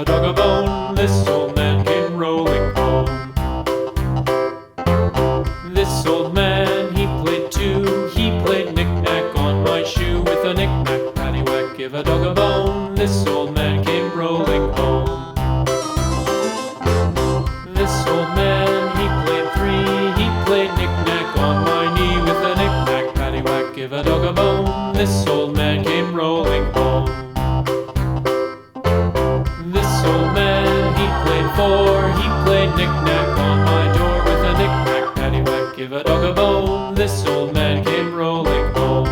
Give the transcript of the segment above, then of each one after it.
a dog a bone. This old man came rolling home. This old man, he played too. He played knick-knack on my shoe. With a knick-knack, paddywhack, give a dog a bone. This old man came rolling home. This old man, he played three. He played knick-knack on my knee. With a knick-knack, paddywhack, give a dog a bone. This old man came rolling home. This old man, he played four. He played knick-knack on my door. With a knick-knack, paddywhack, give a dog a bone. This old man came rolling home.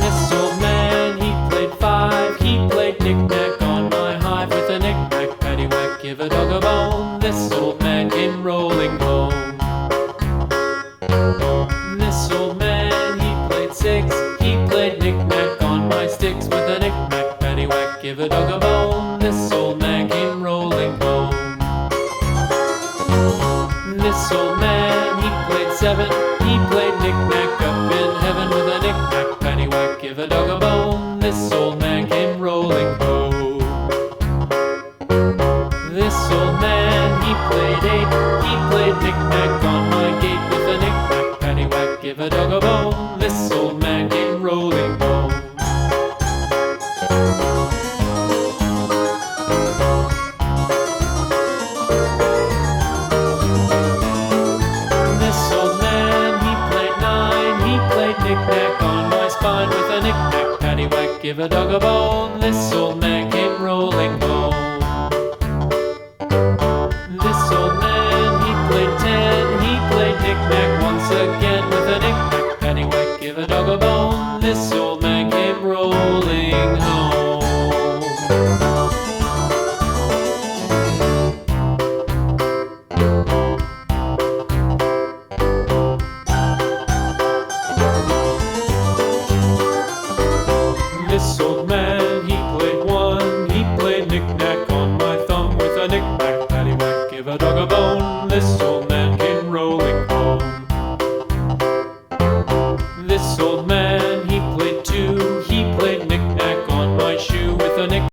This old man, he played five. He played knick-knack on my hive. With a knick-knack, paddywhack, give a dog a bone. This old man came rolling home. This old man, he played six. He played knick-knack on my sticks. With a knick-knack, paddywhack, give a dog a bone. This old man came rolling home. This old man, he played seven. He played knick-knack up in heaven. With a knick-knack, paddywhack, give a dog a bone. This old man came rolling home. This old man, he played eight. He played knick-knack on my gate. With a knick-knack, paddywhack, give a dog a bone. This old man came rolling home. This old man, he played nine. He played knick-knack on my spine. With a knick-knack, paddywhack, give a dog a bone. This old man came rolling home.